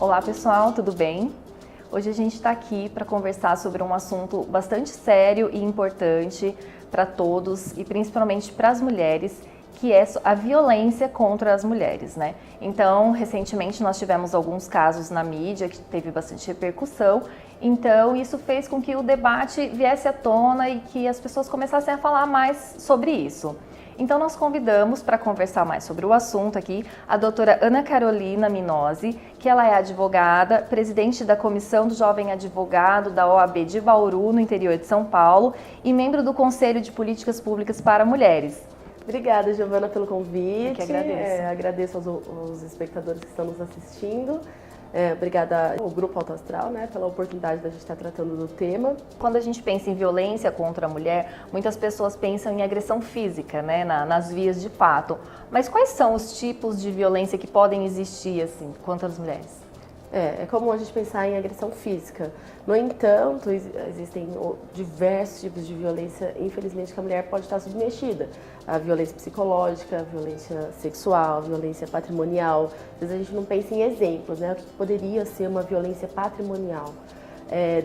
Olá pessoal, tudo bem? Hoje a gente está aqui para conversar sobre um assunto bastante sério e importante para todos e principalmente para as mulheres, que é a violência contra as mulheres, né? Então, recentemente nós tivemos alguns casos na mídia que teve bastante repercussão, então isso fez com que o debate viesse à tona e que as pessoas começassem a falar mais sobre isso. Então nós convidamos para conversar mais sobre o assunto aqui a doutora Ana Carolina Minozzi, que ela é advogada, presidente da Comissão do Jovem Advogado da OAB de Bauru, no interior de São Paulo, e membro do Conselho de Políticas Públicas para Mulheres. Obrigada, Giovana, pelo convite. Eu que agradeço. Agradeço aos espectadores que estão nos assistindo. Obrigada ao Grupo Alto Astral, pela oportunidade da gente estar tratando do tema. Quando a gente pensa em violência contra a mulher, muitas pessoas pensam em agressão física, nas vias de fato. Mas quais são os tipos de violência que podem existir assim, contra as mulheres? É comum a gente pensar em agressão física. No entanto, existem diversos tipos de violência, infelizmente, que a mulher pode estar submetida. A violência psicológica, a violência sexual, a violência patrimonial. Às vezes a gente não pensa em exemplos, O que poderia ser uma violência patrimonial?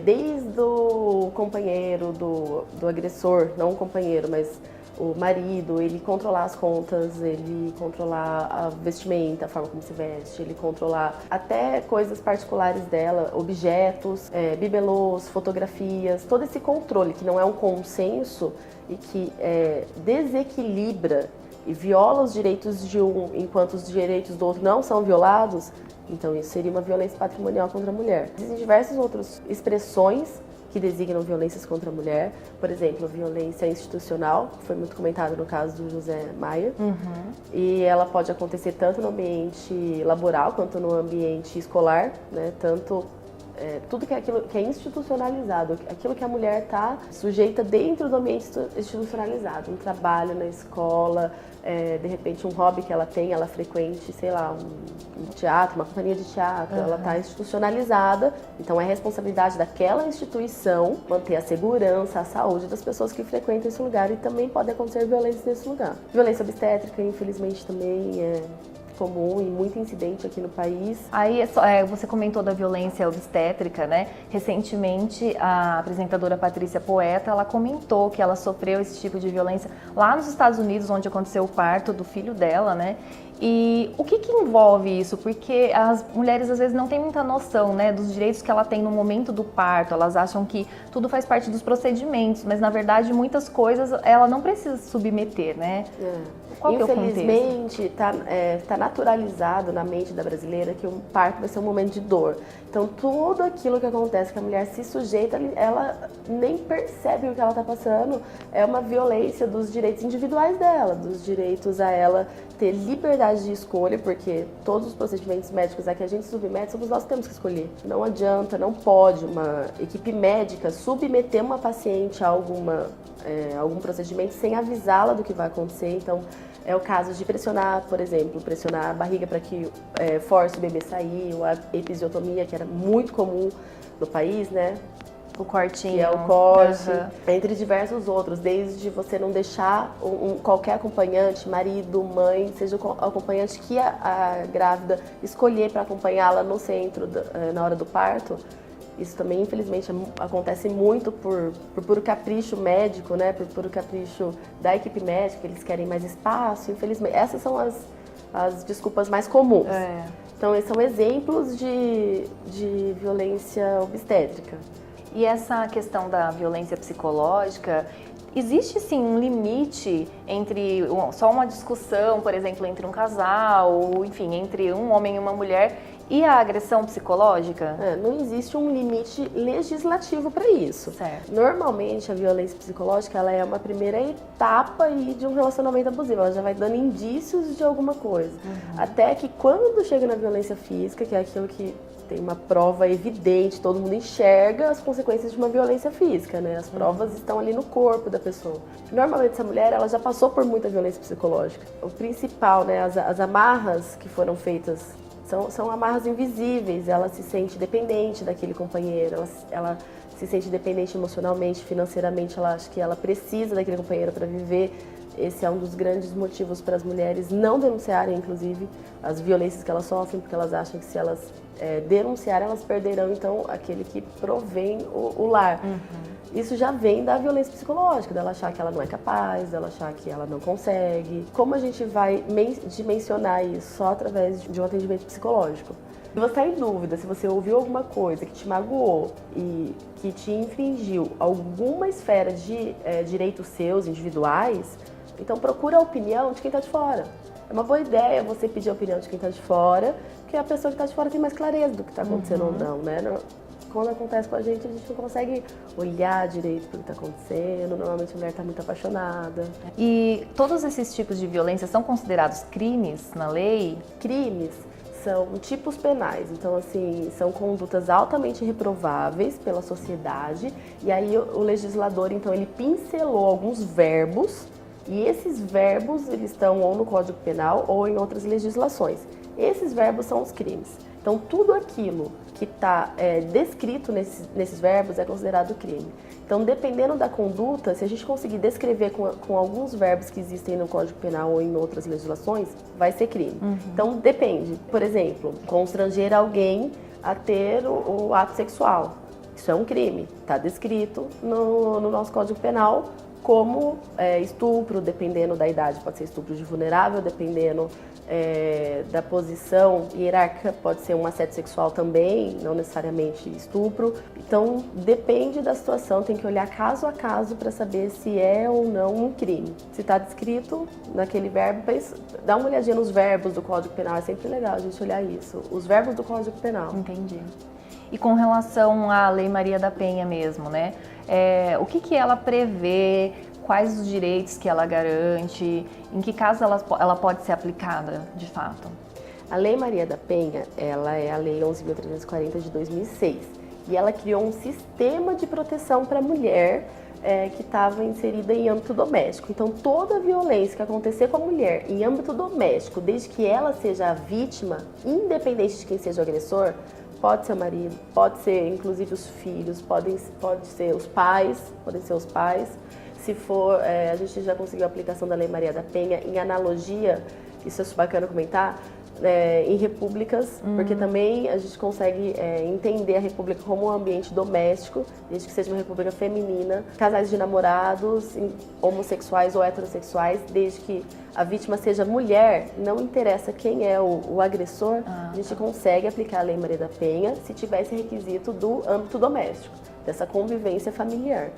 Desde o companheiro, do agressor, não o companheiro, mas o marido, ele controlar as contas, ele controlar a vestimenta, a forma como se veste, ele controlar até coisas particulares dela, objetos, bibelôs, fotografias, todo esse controle que não é um consenso e que desequilibra e viola os direitos de um enquanto os direitos do outro não são violados, então isso seria uma violência patrimonial contra a mulher. Existem diversas outras expressões que designam violências contra a mulher, por exemplo, a violência institucional, que foi muito comentado no caso do José Maia, e ela pode acontecer tanto no ambiente laboral quanto no ambiente escolar, tanto tudo que é aquilo que é institucionalizado, aquilo que a mulher está sujeita dentro do ambiente institucionalizado, um trabalho na escola, de repente um hobby que ela tem, ela frequente, sei lá, um teatro, uma companhia de teatro, ela está institucionalizada, então é responsabilidade daquela instituição manter a segurança, a saúde das pessoas que frequentam esse lugar, e também pode acontecer violência nesse lugar. Violência obstétrica, infelizmente, também é comum e muito incidente aqui no país. Aí você comentou da violência obstétrica, Recentemente a apresentadora Patrícia Poeta, ela comentou que ela sofreu esse tipo de violência lá nos Estados Unidos, onde aconteceu o parto do filho dela, E o que envolve isso? Porque as mulheres às vezes não têm muita noção, dos direitos que ela tem no momento do parto. Elas acham que tudo faz parte dos procedimentos, mas na verdade muitas coisas ela não precisa se submeter, Qual que é o contexto? Infelizmente, está naturalizado na mente da brasileira que o parto vai ser um momento de dor. Então, tudo aquilo que acontece, que a mulher se sujeita, ela nem percebe o que ela está passando, é uma violência dos direitos individuais dela, dos direitos a ela ter liberdade de escolha, porque todos os procedimentos médicos a que a gente submete somos nós que temos que escolher. Não adianta, não pode uma equipe médica submeter uma paciente a algum procedimento sem avisá-la do que vai acontecer. Então, é o caso de pressionar, por exemplo, pressionar a barriga para que force o bebê sair, ou a episiotomia, que era muito comum no país, O cortinho. Que é o corte, entre diversos outros, desde você não deixar qualquer acompanhante, marido, mãe, seja o acompanhante que a grávida escolher para acompanhá-la no centro, na hora do parto. Isso também, infelizmente, acontece muito por puro capricho médico, por puro capricho da equipe médica, eles querem mais espaço, infelizmente. Essas são as desculpas mais comuns. Então, esses são exemplos de violência obstétrica. E essa questão da violência psicológica, existe sim um limite entre só uma discussão, por exemplo, entre um casal, ou enfim, entre um homem e uma mulher, e a agressão psicológica? Não existe um limite legislativo para isso. Certo. Normalmente, a violência psicológica ela é uma primeira etapa de um relacionamento abusivo. Ela já vai dando indícios de alguma coisa. Até que quando chega na violência física, que é aquilo que tem uma prova evidente, todo mundo enxerga as consequências de uma violência física, As provas estão ali no corpo da pessoa. Normalmente, essa mulher ela já passou por muita violência psicológica. O principal, as amarras que foram feitas são amarras invisíveis. Ela se sente dependente daquele companheiro, ela se sente dependente emocionalmente, financeiramente, ela acha que ela precisa daquele companheiro para viver. esse é um dos grandes motivos para as mulheres não denunciarem, inclusive, as violências que elas sofrem, porque elas acham que se elas denunciarem, elas perderão, então, aquele que provém o lar. Isso já vem da violência psicológica, dela achar que ela não é capaz, dela achar que ela não consegue. Como a gente vai dimensionar isso? Só através de um atendimento psicológico. Se você está em dúvida, se você ouviu alguma coisa que te magoou e que te infringiu alguma esfera de direitos seus, individuais, então procura a opinião de quem está de fora. É uma boa ideia você pedir a opinião de quem está de fora, porque a pessoa que está de fora tem mais clareza do que está acontecendo ou não, né? Quando acontece com a gente não consegue olhar direito para o que está acontecendo, normalmente a mulher está muito apaixonada. E todos esses tipos de violência são considerados crimes na lei? Crimes são tipos penais, então assim, são condutas altamente reprováveis pela sociedade, e aí o legislador, então, ele pincelou alguns verbos, e esses verbos, eles estão ou no Código Penal ou em outras legislações. Esses verbos são os crimes. Então, tudo aquilo que está descrito nesses verbos é considerado crime. Então, dependendo da conduta, se a gente conseguir descrever com alguns verbos que existem no Código Penal ou em outras legislações, vai ser crime. Então, depende. Por exemplo, constranger alguém a ter o ato sexual. Isso é um crime. Está descrito no nosso Código Penal como estupro, dependendo da idade. Pode ser estupro de vulnerável, dependendo da posição hierárquica, pode ser um assédio sexual também, não necessariamente estupro. Então, depende da situação, tem que olhar caso a caso para saber se é ou não um crime. Se está descrito naquele verbo, dá uma olhadinha nos verbos do Código Penal, é sempre legal a gente olhar isso. Os verbos do Código Penal. Entendi. E com relação à Lei Maria da Penha mesmo, né? O que ela prevê? Quais os direitos que ela garante? Em que caso ela pode ser aplicada, de fato? A Lei Maria da Penha, ela é a Lei 11.340 de 2006. E ela criou um sistema de proteção para a mulher que estava inserida em âmbito doméstico. Então, toda violência que acontecer com a mulher em âmbito doméstico, desde que ela seja a vítima, independente de quem seja o agressor, pode ser o marido, pode ser inclusive os filhos, pode ser os pais, podem ser os pais. Se for, a gente já conseguiu a aplicação da Lei Maria da Penha em analogia, isso é bacana comentar, em repúblicas, porque também a gente consegue entender a república como um ambiente doméstico, desde que seja uma república feminina, casais de namorados, homossexuais ou heterossexuais, desde que a vítima seja mulher, não interessa quem é o agressor, a gente consegue aplicar a Lei Maria da Penha se tiver esse requisito do âmbito doméstico, dessa convivência familiar.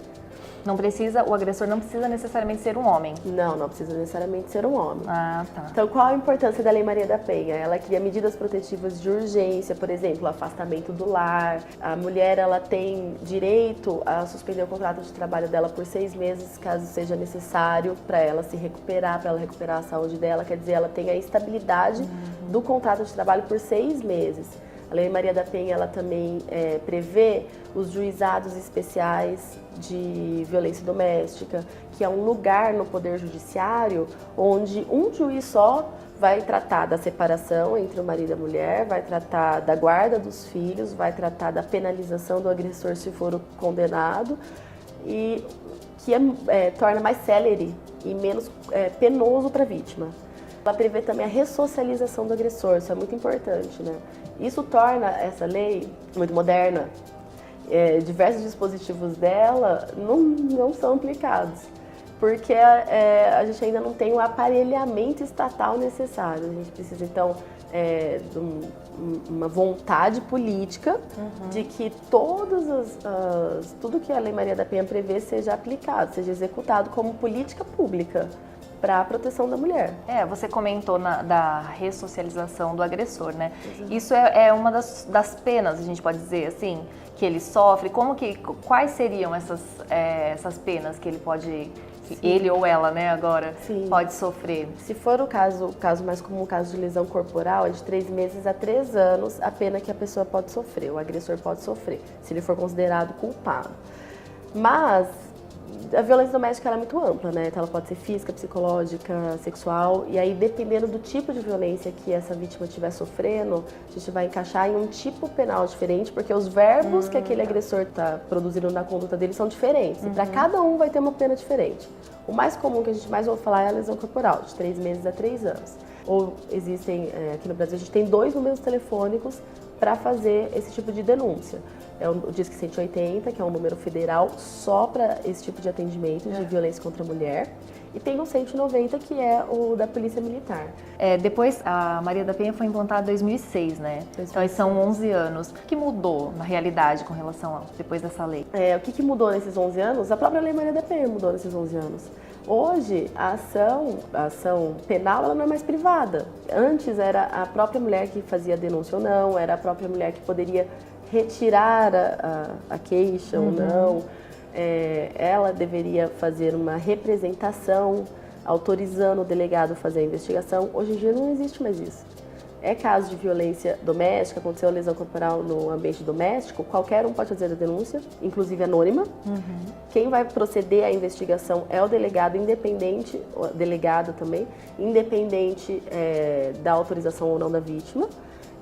O agressor não precisa necessariamente ser um homem. Não precisa necessariamente ser um homem. Ah, tá. Então, qual a importância da Lei Maria da Penha? Ela cria medidas protetivas de urgência, por exemplo, o afastamento do lar. A mulher, ela tem direito a suspender o contrato de trabalho dela por 6 meses, caso seja necessário, para ela se recuperar, para ela recuperar a saúde dela. Quer dizer, ela tem a estabilidade do contrato de trabalho por 6 meses. A Lei Maria da Penha, ela também prevê os juizados especiais de violência doméstica, que é um lugar no Poder Judiciário onde um juiz só vai tratar da separação entre o marido e a mulher, vai tratar da guarda dos filhos, vai tratar da penalização do agressor se for o condenado, e que torna mais célere e menos penoso para a vítima. Ela prevê também a ressocialização do agressor, isso é muito importante, né? Isso torna essa lei muito moderna. Diversos dispositivos dela não são aplicados, porque a gente ainda não tem o aparelhamento estatal necessário. A gente precisa, então, de uma vontade política de que tudo que a Lei Maria da Penha prevê seja aplicado, seja executado como política pública para a proteção da mulher. Você comentou da ressocialização do agressor, né? Exato. Isso é uma das penas, a gente pode dizer assim, que ele sofre. Quais seriam essas penas que ele pode, ele ou ela, né, agora, pode sofrer? Se for o caso mais comum, o caso de lesão corporal, é de 3 meses a 3 anos a pena que a pessoa pode sofrer, o agressor pode sofrer, se ele for considerado culpado. Mas A violência doméstica ela é muito ampla, né? Então ela pode ser física, psicológica, sexual. E aí, dependendo do tipo de violência que essa vítima estiver sofrendo, a gente vai encaixar em um tipo penal diferente, porque os verbos que aquele agressor está produzindo na conduta dele são diferentes. E para cada um vai ter uma pena diferente. O mais comum que a gente mais ouve falar é a lesão corporal, de 3 meses a 3 anos. Ou existem, aqui no Brasil, a gente tem 2 números telefônicos para fazer esse tipo de denúncia. É o Disque 180, que é um número federal só para esse tipo de atendimento de violência contra a mulher. E tem o 190, que é o da Polícia Militar. Depois, a Maria da Penha foi implantada em 2006, né? Então, são 11 anos. O que mudou na realidade com relação depois dessa lei? O que mudou nesses 11 anos? A própria Lei Maria da Penha mudou nesses 11 anos. Hoje, a ação penal ela não é mais privada. Antes era a própria mulher que fazia a denúncia ou não, era a própria mulher que poderia retirar a queixa ou não. Ela deveria fazer uma representação autorizando o delegado a fazer a investigação. Hoje em dia não existe mais isso. É caso de violência doméstica, aconteceu lesão corporal no ambiente doméstico, qualquer um pode fazer a denúncia, inclusive anônima. Quem vai proceder à investigação é o delegado independente, o delegado também, independente da autorização ou não da vítima.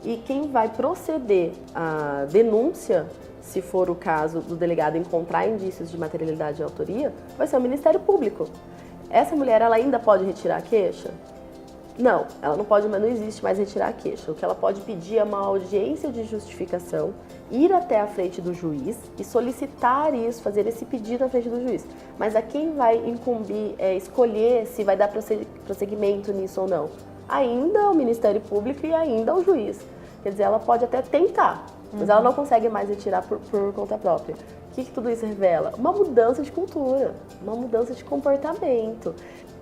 E quem vai proceder à denúncia, se for o caso do delegado encontrar indícios de materialidade e autoria, vai ser o Ministério Público. Essa mulher, ela ainda pode retirar a queixa? Não, ela não pode, mas não existe mais retirar a queixa. O que ela pode pedir é uma audiência de justificação, ir até a frente do juiz e solicitar isso, fazer esse pedido à frente do juiz. Mas a quem vai incumbir escolher se vai dar prosseguimento nisso ou não? Ainda o Ministério Público e ainda o juiz. Quer dizer, ela pode até tentar, mas ela não consegue mais retirar por conta própria. O que tudo isso revela? Uma mudança de cultura, uma mudança de comportamento.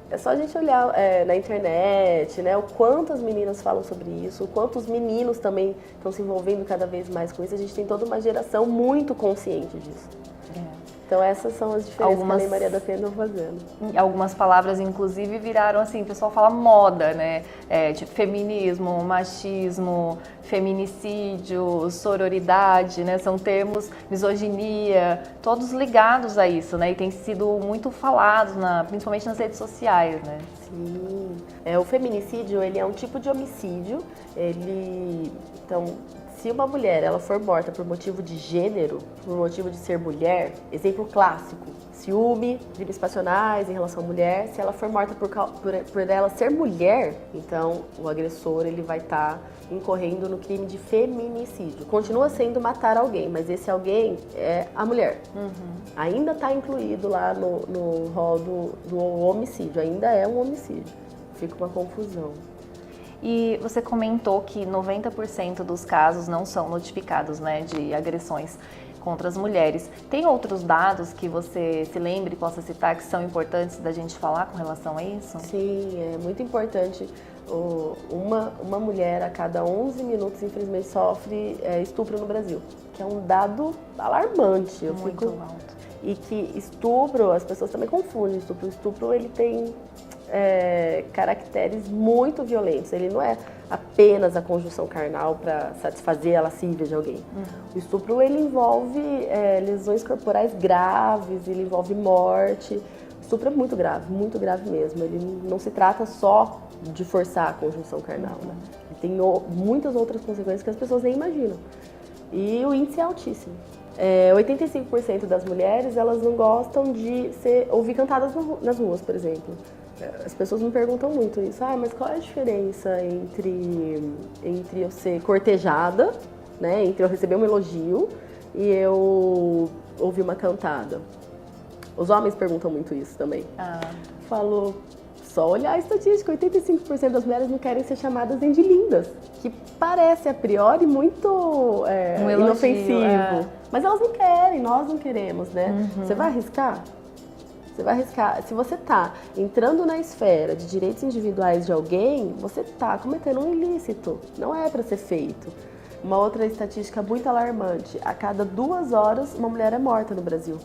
É só a gente olhar na internet, né, o quanto as meninas falam sobre isso, o quanto os meninos também estão se envolvendo cada vez mais com isso. A gente tem toda uma geração muito consciente disso. Então essas são as diferenças que a Lei Maria da Penha está fazendo. Algumas palavras, inclusive, viraram assim, o pessoal fala moda, né? Tipo feminismo, machismo, feminicídio, sororidade, né? São termos, misoginia, todos ligados a isso, né? E tem sido muito falados, principalmente nas redes sociais, né? Sim. O feminicídio, ele é um tipo de homicídio. Então, se uma mulher ela for morta por motivo de gênero, por motivo de ser mulher, exemplo clássico, ciúme, crimes passionais em relação à mulher, se ela for morta por ela ser mulher, então o agressor ele vai estar incorrendo no crime de feminicídio. Continua sendo matar alguém, mas esse alguém é a mulher. Ainda está incluído lá no rol do homicídio, ainda é um homicídio. Fica uma confusão. E você comentou que 90% dos casos não são notificados, né, de agressões contra as mulheres. Tem outros dados que você se lembre e possa citar que são importantes da gente falar com relação a isso? Sim, é muito importante. Uma mulher a cada 11 minutos, infelizmente, sofre estupro no Brasil, que é um dado alarmante. Muito alto. E que estupro, as pessoas também confundem estupro. O estupro, ele tem caracteres muito violentos. Ele não é apenas a conjunção carnal para satisfazer a lascívia de alguém. O estupro, ele envolve lesões corporais graves, ele envolve morte. O estupro é muito grave mesmo. Ele não se trata só de forçar a conjunção carnal, né? Ele tem muitas outras consequências que as pessoas nem imaginam. E o índice é altíssimo. 85% das mulheres, elas não gostam de ouvir cantadas nas ruas, por exemplo. As pessoas me perguntam muito isso. Mas qual é a diferença entre eu ser cortejada, né, entre eu receber um elogio e eu ouvir uma cantada? Os homens perguntam muito isso também. Falo, só olhar a estatística, 85% das mulheres não querem ser chamadas nem de lindas, que parece a priori muito inofensivo. Mas elas não querem, nós não queremos, né? Você vai arriscar? Você vai arriscar. Se você está entrando na esfera de direitos individuais de alguém, você está cometendo um ilícito. Não é para ser feito. Uma outra estatística muito alarmante. A cada 2 horas, uma mulher é morta no Brasil.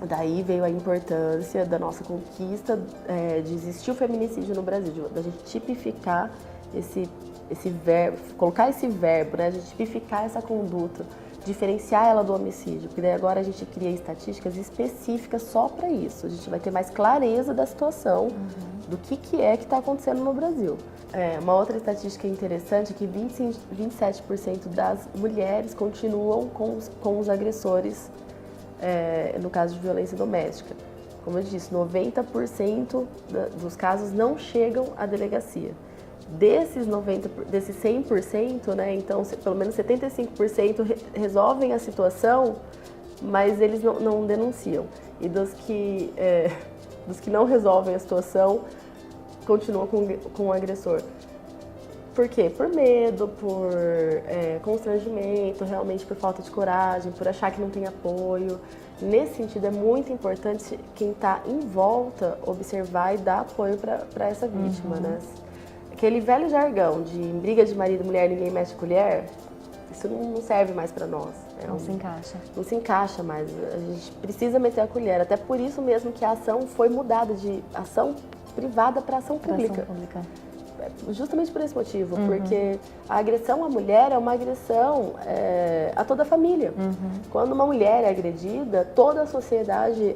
Daí veio a importância da nossa conquista de existir o feminicídio no Brasil, da gente tipificar esse verbo, colocar esse verbo, né, de tipificar essa conduta. diferenciar ela do homicídio, porque daí agora a gente cria estatísticas específicas só para isso. A gente vai ter mais clareza da situação, do que é que está acontecendo no Brasil. Uma outra estatística interessante é que 27% das mulheres continuam com os agressores no caso de violência doméstica. Como eu disse, 90% dos casos não chegam à delegacia. Desses 100%, né, então pelo menos 75% resolvem a situação, mas eles não denunciam. E dos que não resolvem a situação, continuam com o agressor. Por quê? Por medo, por constrangimento, realmente por falta de coragem, por achar que não tem apoio. Nesse sentido, é muito importante quem está em volta observar e dar apoio para essa vítima, né? Aquele velho jargão de em briga de marido e mulher ninguém mexe colher, isso não serve mais para nós. Não se encaixa. Não se encaixa mais. A gente precisa meter a colher. Até por isso mesmo que a ação foi mudada de ação privada para ação pública. Justamente por esse motivo, porque a agressão à mulher é uma agressão a toda a família. Quando uma mulher é agredida, toda a sociedade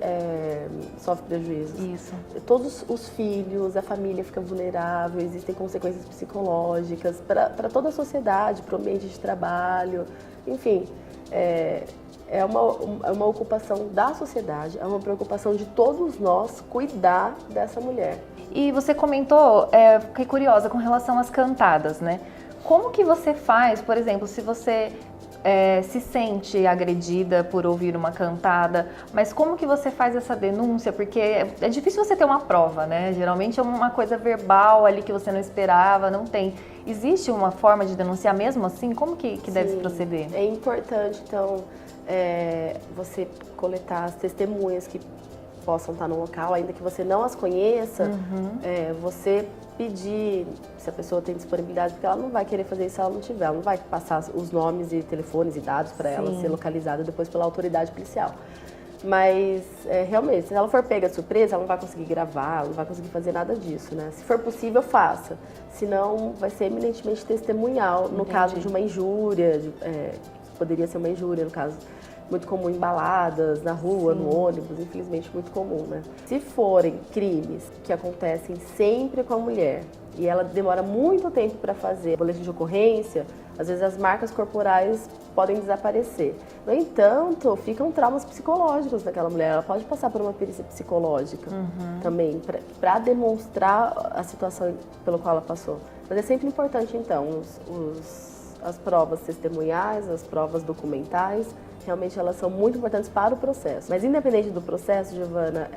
sofre prejuízos. Isso. Todos os filhos, a família fica vulnerável, existem consequências psicológicas para toda a sociedade, para o ambiente de trabalho, enfim. É uma ocupação da sociedade, é uma preocupação de todos nós cuidar dessa mulher. E você comentou, fiquei curiosa com relação às cantadas, né? Como que você faz, por exemplo, se você se sente agredida por ouvir uma cantada, mas como que você faz essa denúncia? Porque é difícil você ter uma prova, né? Geralmente é uma coisa verbal ali que você não esperava, não tem. Existe uma forma de denunciar mesmo assim? Como que deve se proceder? É importante, então, você coletar as testemunhas que possam estar no local, ainda que você não as conheça, você pedir se a pessoa tem disponibilidade, porque ela não vai querer fazer isso se ela não tiver, ela não vai passar os nomes e telefones e dados para ela ser localizada depois pela autoridade policial. Mas, realmente, se ela for pega de surpresa, ela não vai conseguir gravar, ela não vai conseguir fazer nada disso, né? Se for possível, faça. Senão, vai ser eminentemente testemunhal, no caso de uma injúria, poderia ser uma injúria, no caso muito comum em baladas, na rua, no ônibus, infelizmente muito comum, né? Se forem crimes que acontecem sempre com a mulher e ela demora muito tempo para fazer boletim de ocorrência, às vezes as marcas corporais podem desaparecer. No entanto, ficam traumas psicológicos daquela mulher, ela pode passar por uma perícia psicológica também, para demonstrar a situação pela qual ela passou. Mas é sempre importante, então, as provas testemunhais, as provas documentais, realmente elas são muito importantes para o processo. Mas independente do processo, Giovana,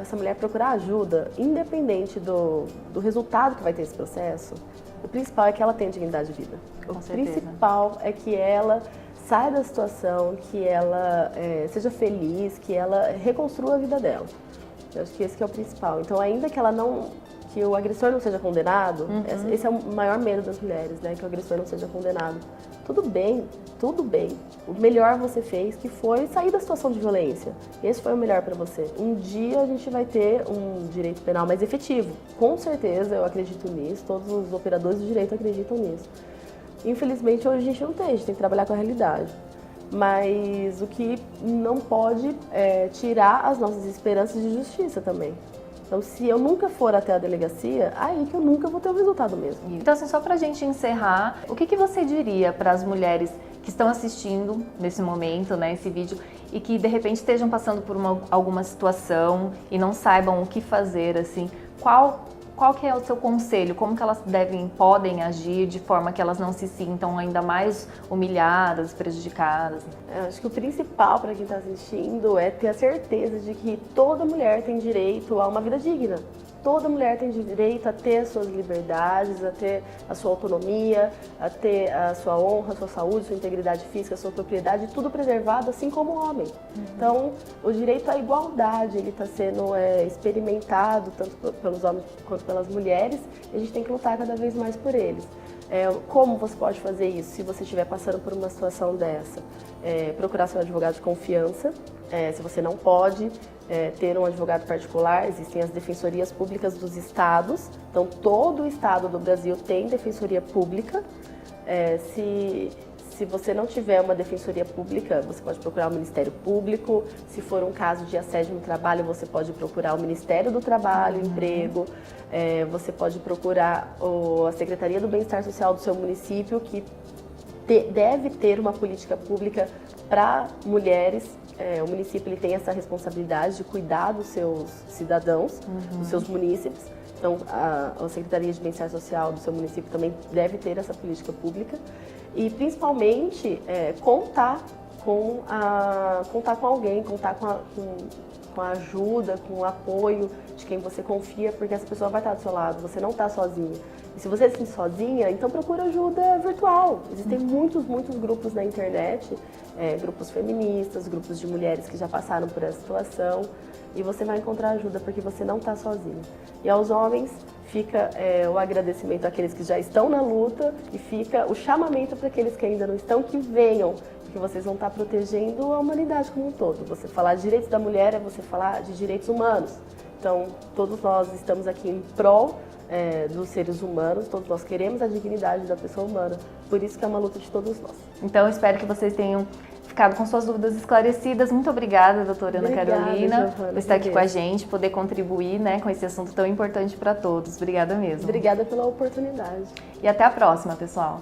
essa mulher procurar ajuda, independente do resultado que vai ter esse processo, o principal é que ela tenha dignidade de vida. O principal é que ela saia da situação, que ela seja feliz, que ela reconstrua a vida dela. Eu acho que esse que é o principal. Então, ainda que que o agressor não seja condenado, esse é o maior medo das mulheres, né? Que o agressor não seja condenado. Tudo bem, tudo bem. O melhor você fez, que foi sair da situação de violência. Esse foi o melhor para você. Um dia a gente vai ter um direito penal mais efetivo. Com certeza, eu acredito nisso, todos os operadores do direito acreditam nisso. Infelizmente, hoje a gente não tem, a gente tem que trabalhar com a realidade. Mas o que não pode é tirar as nossas esperanças de justiça também. Então, se eu nunca for até a delegacia, aí que eu nunca vou ter o resultado mesmo. Então, assim, só pra gente encerrar, o que você diria para as mulheres que estão assistindo nesse momento, né, esse vídeo, e que de repente estejam passando por alguma situação e não saibam o que fazer, assim, qual que é o seu conselho? Como que elas podem agir de forma que elas não se sintam ainda mais humilhadas, prejudicadas? Eu acho que o principal para quem está assistindo é ter a certeza de que toda mulher tem direito a uma vida digna. Toda mulher tem direito a ter as suas liberdades, a ter a sua autonomia, a ter a sua honra, a sua saúde, a sua integridade física, a sua propriedade, tudo preservado, assim como o homem. Então, o direito à igualdade, ele está sendo experimentado tanto pelos homens quanto pelas mulheres, e a gente tem que lutar cada vez mais por eles. Como você pode fazer isso se você estiver passando por uma situação dessa? Procurar seu advogado de confiança. Se você não pode ter um advogado particular, existem as defensorias públicas dos estados. Então, todo o estado do Brasil tem defensoria pública. Se se você não tiver uma defensoria pública, você pode procurar o Ministério Público. Se for um caso de assédio no trabalho, você pode procurar o Ministério do Trabalho, Emprego. Você pode procurar a Secretaria do Bem-Estar Social do seu município, que deve ter uma política pública para mulheres. O município ele tem essa responsabilidade de cuidar dos seus cidadãos, dos seus munícipes. Então, a Secretaria de Bem-Estar Social do seu município também deve ter essa política pública. E, principalmente, contar com alguém, contar com a ajuda, com o apoio de quem você confia, porque essa pessoa vai estar do seu lado, você não está sozinha. E se você se sente sozinha, então procura ajuda virtual. Existem muitos grupos na internet, grupos feministas, grupos de mulheres que já passaram por essa situação, e você vai encontrar ajuda porque você não está sozinho. E aos homens fica o agradecimento àqueles que já estão na luta e fica o chamamento para aqueles que ainda não estão, que venham, porque vocês vão estar protegendo a humanidade como um todo. Você falar de direitos da mulher é você falar de direitos humanos. Então, todos nós estamos aqui em prol dos seres humanos, todos nós queremos a dignidade da pessoa humana, por isso que é uma luta de todos nós. Então, eu espero que vocês tenham ficado com suas dúvidas esclarecidas. Muito obrigada, doutora Ana Carolina, por estar aqui com a gente, poder contribuir, né, com esse assunto tão importante para todos. Obrigada mesmo. Obrigada pela oportunidade. E até a próxima, pessoal.